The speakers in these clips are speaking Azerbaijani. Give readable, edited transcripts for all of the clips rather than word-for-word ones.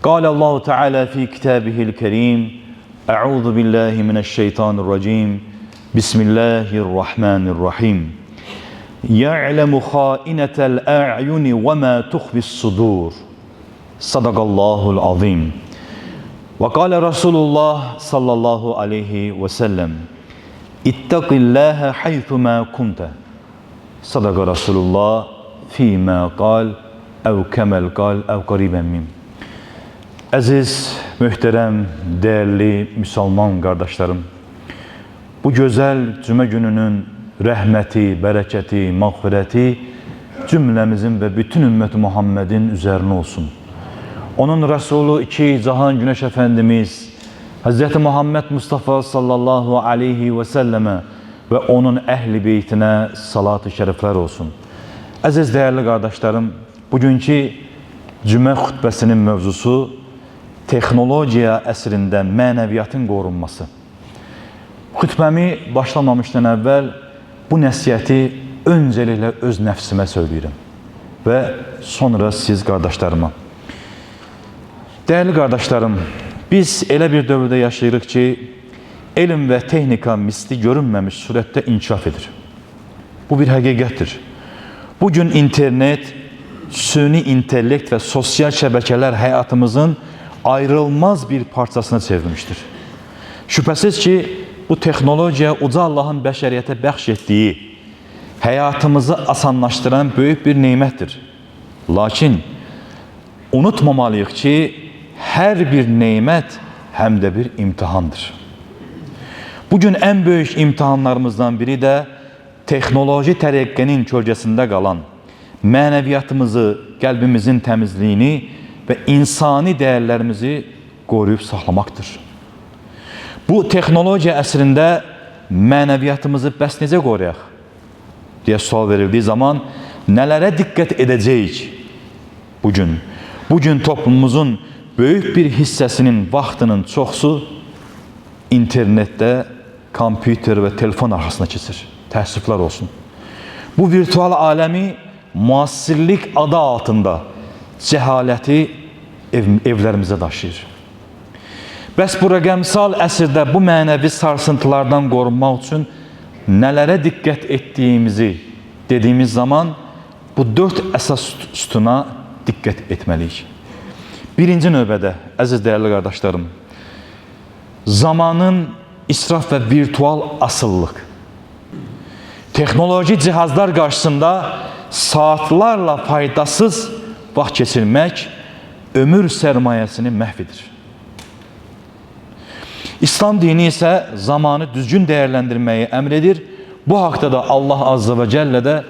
قال الله تعالى في كتابه الكريم أعوذ بالله من الشيطان الرجيم بسم الله الرحمن الرحيم يعلم خائنة الأعين وما تخفي الصدور صدق الله العظيم وقال رسول الله صلى الله عليه وسلم اتق الله حيثما كنت صدق رسول الله فيما قال أو كمل قال أو قريبا من. Əziz, möhtərəm, değerli Müslüman kardeşlerim, bu güzel cümə gününün rəhməti, bərəkəti, mağfirəti cümləmizin və bütün ümmət Muhammedin üzerine olsun. Onun Resulü iki Cahan Güneş Efendimiz Hz. Muhammed Mustafa sallallahu aleyhi ve selleme ve onun ehli beytine salat-ı şerifler olsun. Əziz, değerli kardeşlerim, bugünkü cümə xutbəsinin mövzusu texnologiya əsrində mənəviyyatın qorunması. Xütbəmi başlamamışdan əvvəl bu nəsiyyəti öncəliklə öz nəfsimə söyləyirəm və sonra siz qardaşlarıma. Değerli qardaşlarım, biz elə bir dövrdə yaşayırıq ki, elm və texnika misli görünməmiş surətdə inkişaf edir. Bu bir həqiqətdir. Bugün internet, süni intellekt və sosial şəbəkələr həyatımızın ayrılmaz bir parçasına çevrilmiştir. Şübhəsiz ki, bu texnologiya uca Allahın bəşəriyyətə bəxş etdiyi, həyatımızı asanlaşdıran böyük bir nemətdir. Lakin unutmamalıyıq ki, hər bir nemət həm də bir imtihandır. Bugün en büyük imtihanlarımızdan biri de texnoloji tərəqqinin kölgəsində qalan mənəviyyatımızı, qəlbimizin təmizliyini ve insani değerlerimizi koruyup saxlamaqdır. Bu texnologiya əsrində mənəviyyatımızı bəs necə qoruyaq deyə sual verildiği zaman nələrə diqqət edəcəyik? Bugün toplumumuzun böyük bir hissəsinin vaxtının çoxsu internette, kompüter ve telefon arxasına keçir. Təəssüflər olsun. Bu virtual aləmi müasirlik adı altında cəhaləti evlərimizə daşıyır. Bəs bu rəqəmsal əsrdə bu mənəvi sarsıntılardan qorunmaq üçün nələrə diqqət etdiyimizi dediğimiz zaman bu 4 əsas sütuna diqqət etməliyik. Birinci növbədə, əziz değerli qardaşlarım, zamanın israf və virtual asıllıq. Texnoloji cihazlar qarşısında saatlarla faydasız vaxt keçirmək ömür sərmayəsini məhv edir. İslam dini ise zamanı düzgün değerlendirmeyi emredir. Bu haqda da Allah Azze ve Celle de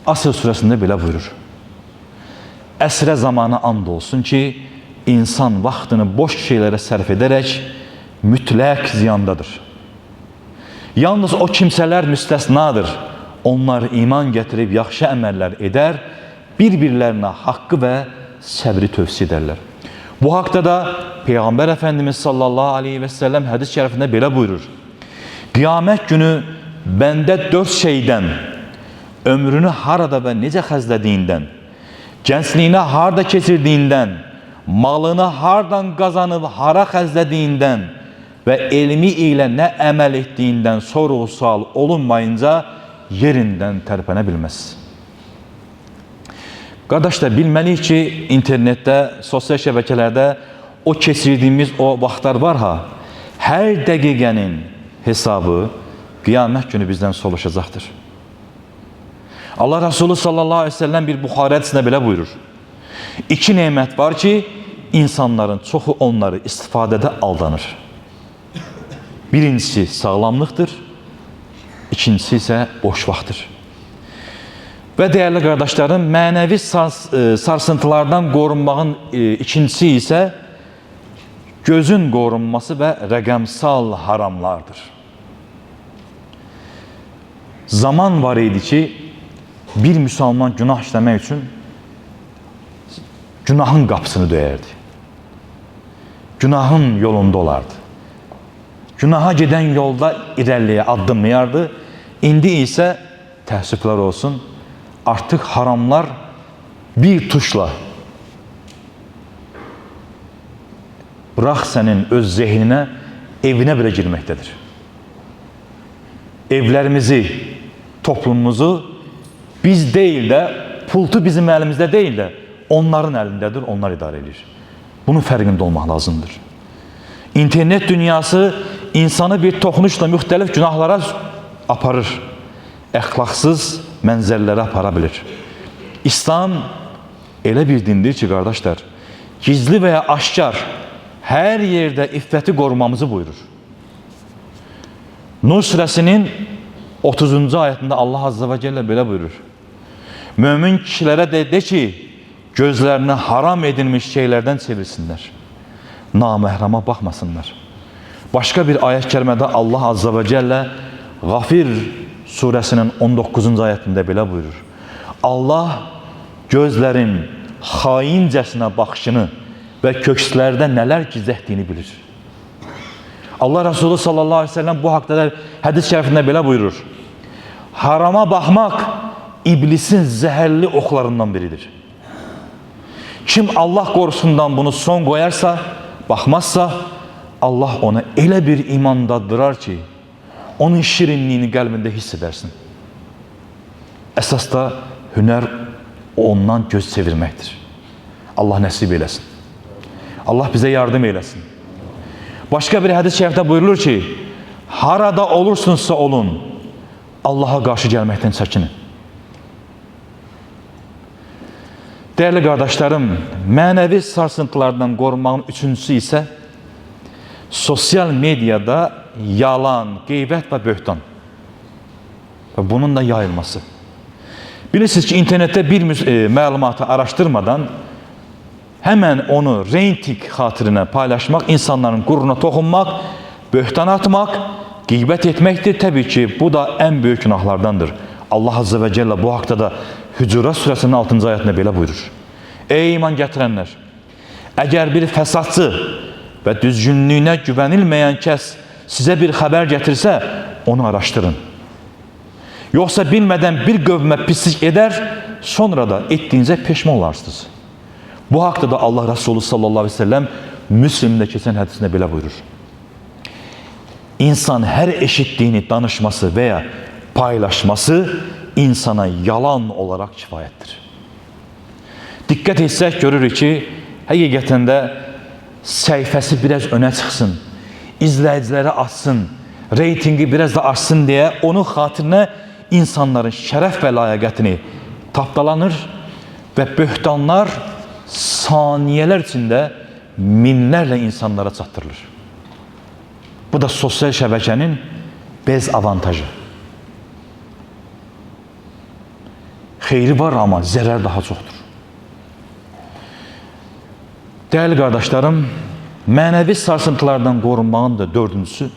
Asr suresinde belə buyurur. Əsrə zamanı and olsun ki, insan vaxtını boş şeylərə sərf edərək mütləq ziyandadır. Yalnız o kimsələr müstəsnadır. Onlar iman gətirib yaxşı əməllər edər, bir-birlərinə haqqı və səbri tövsiyə edərlər. Bu haqda da Peygamber Efendimiz sallallahu aleyhi ve sellem hadis-i şərifində belə buyurur. Qiyamət günü bəndə 4 şeydən, ömrünü harada və necə xərclədiyindən, gəncliyini harda keçirdiyindən, malını hardan qazanıb hara xərclədiyindən və elmi ilə nə əməl etdiyindən sorğu-sual olunmayınca yerindən tərpənə bilməz. Qardaşlar, bilməliyik ki, internetdə, sosial şəbəkələrdə o keçirdiyimiz o vaxtlar var ha, hər dəqiqənin hesabı qiyamət günü bizdən soruşacaqdır. Allah Resulü sallallahu aleyhi ve sellem bir Buxari hədisində belə buyurur. 2 nemət var ki, insanların çoxu onları istifadədə aldanır. Birincisi sağlamlıqdır, ikincisi ise boş vaxtdır. Ve değerli kardeşlerim, mənəvi sarsıntılardan qorunmağın ikincisi ise gözün qorunması ve rəqəmsal haramlardır. Zaman var idi ki, bir Müslüman günah işlemek için günahın qapısını döyərdi. Günahın yolunda olardı. Günaha giden yolda irəliyə addımlayardı. İndi ise təəssüflər olsun, artık haramlar bir tuşla bırax sənin öz zehninə, evinə belə girməkdədir. Evlərimizi, toplumumuzu biz deyil də, pultu bizim əlimizdə deyil də, onların əlindədir, onlar idarə edir. Bunun fərqində olmaq lazımdır. İnternet dünyası insanı bir toxunuşla müxtəlif günahlara aparır. Əxlaqsız mənzərlərə apara bilir. İslam elə bir dindir ki, qardaşlar, gizli və ya aşkar hər yerdə iffəti qorumamızı buyurur. Nur surəsinin 30-cu ayətində Allah Azze və Cəllə belə buyurur. Mömin kişilərə de ki, gözlərini haram edilmiş şeylərdən çevirsinlər. Naməhrama baxmasınlar. Başqa bir ayət kəlmədə Allah Azze və Cəllə Qafir surəsinin 19-cu ayətində belə buyurur. Allah gözlərin xaincəsinə baxışını və kökslərdə nələr gizlətdiyini bilir. Allah Resulü sallallahu aleyhi ve sellem bu haqda da hədis şərifində belə buyurur. Harama baxmaq iblisin zəhərli oxlarından biridir. Kim Allah qorusundan bunu son qoyarsa, baxmazsa, Allah ona elə bir iman daddırar ki, onun şirinliyini qəlbində hiss edərsin. Əsas da hünər ondan göz çevirməkdir. Allah nəsib eləsin. Allah bizə yardım eləsin. Başqa bir hədis şərifdə buyurulur ki, harada olursunuzsa olun, Allaha qarşı gəlməkdən çəkinin. Dəyərli qardaşlarım, mənəvi sarsıntılardan qorunmağın üçüncüsü isə sosial mediada yalan, qeybət və böhtan və bunun da yayılması. Bilirsiniz ki, internetdə bir məlumatı araşdırmadan həmən onu reyting xatirinə paylaşmaq, insanların qüruruna toxunmaq, böhtan atmaq, qeybət etməkdir. Təbii ki, bu da ən böyük günahlardandır. Allah Azze və Cəllə bu haqda da Hücurat surəsinin 6-cı ayətində belə buyurur. Ey iman gətirənlər! Əgər bir fəsadçı və düzgünlüyünə güvənilməyən kəs sizə bir xəbər gətirsə, onu araşdırın. Yoxsa bilmədən bir qövmə pislik edər, sonra da etdiyinizə peşman olarsınız. Bu haqda da Allah Resulü sallallahu aleyhi ve sellem Müslimdə keçən hədisində belə buyurur. İnsan hər eşitdiyini danışması və ya paylaşması insana yalan olaraq kifayətdir. Diqqət etsək görürük ki, həqiqətən də səhifəsi biraz önə çıxsın, izləyiciləri açsın, reytingi biraz da artsın deyə onun xatirinə insanların şərəf və layiqətini tapdalanır və böhtanlar saniyələr içində minlərlə insanlara çatdırılır. Bu da sosial şəbəkənin bez avantajı. Xeyri var, amma zərər daha çoxdur. Dəyərli qardaşlarım, mənəvi sarsıntılardan qorunmağın da dördüncüsü,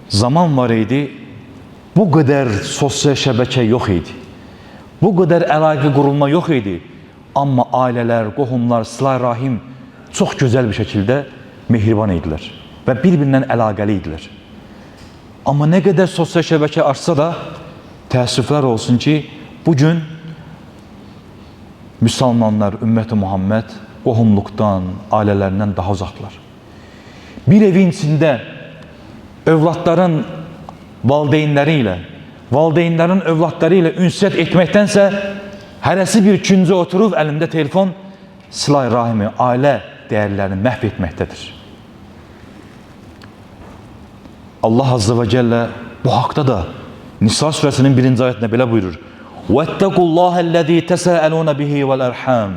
zaman var idi, bu qədər sosial şəbəkə yox idi. Bu qədər əlaqə qurulma yox idi. Amma ailələr, qohumlar, silah rahim çox gözəl bir şəkildə mehriban idilər və bir-birindən əlaqəli idilər. Amma nə qədər sosial şəbəkə artsa da, təəssüflər olsun ki, bugün müsəlmanlar, ümmət-i Muhammed qohumluqdan, ailələrindən daha uzaqlar. Bir evin içində övladların valideynləri ilə, valideynlərin övladları ilə ünsiyyət etməkdənsə, hərəsi bir küncə oturub əlində telefon, silah rahimi, ailə dəyərlərini məhv etməkdədir. Allah Azze və Cəllə bu haqda da Nisa surəsinin 1-ci ayətində belə buyurur. وَاتَّقُوا اللّٰهَ الَّذ۪ي تَسَأَلُونَ بِهِ وَالْأَرْحَامِ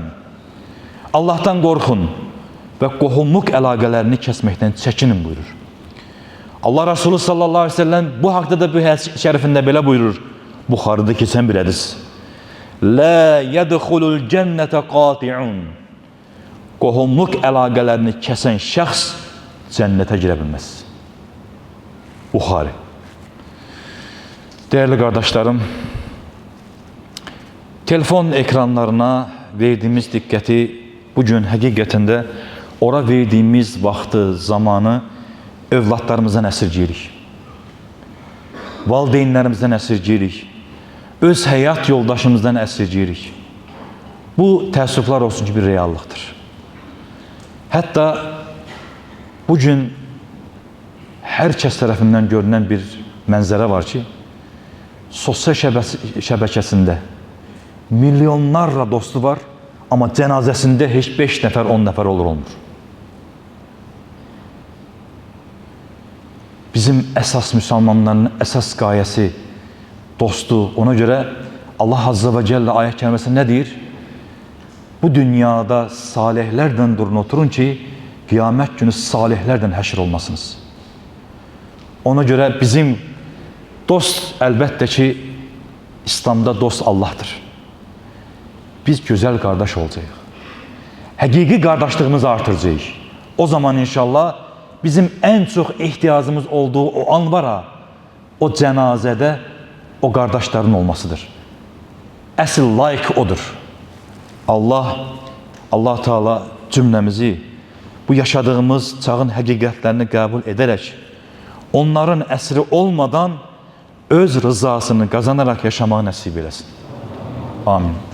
Allah'tan qorxun və qohumluq əlaqələrini kəsməkdən çəkinin buyurur. Allah Resulü sallallahu aleyhi ve sellem bu haqda da bu hədis şərifində belə buyurur. Buxarıda keçən bir hədis. لَا يَدْخُلُ الْجَنَّةَ قَاطِعُونَ Qohumluq əlaqələrini kəsən şəxs cənnətə girə bilməz. Buxari. Dəyərli qardaşlarım, telefon ekranlarına verdiğimiz diqqəti bugün həqiqətən də ora verdiğimiz vaxtı, zamanı övladlarımızdan əsirgiyirik. Valideynlərimizdən əsirgiyirik. Öz həyat yoldaşımızdan əsirgiyirik. Bu təəssüflər olsun ki, bir reallıqdır. Hətta Bugün hər kəs tərəfindən görünən bir mənzərə var ki, sosial şəbəkəsində milyonlarla dostu var, amma cənazəsində heç 5 nəfər, 10 nəfər olur olmur. Bizim əsas müsəlmanların əsas qayəsi dostu. Ona görə Allah Azze ve Celle ayət kəriməsində nə deyir? Bu dünyada salihlərdən durun oturun ki, qiyamət günü salihlərdən həşr olmasınız. Ona görə bizim dost əlbəttə ki, İslamda dost Allah'tır. Biz gözəl qardaş olacağıq. Həqiqi qardaşlığımızı artıracağıq. O zaman inşallah bizim ən çox ehtiyacımız olduğu o an var ha, o cənazədə o qardaşların olmasıdır. Əsl layiq odur. Allah Teala cümləmizi bu yaşadığımız çağın həqiqətlərini qəbul edərək, onların əsri olmadan öz rızasını qazanarak yaşamağı nəsib eləsin. Amin.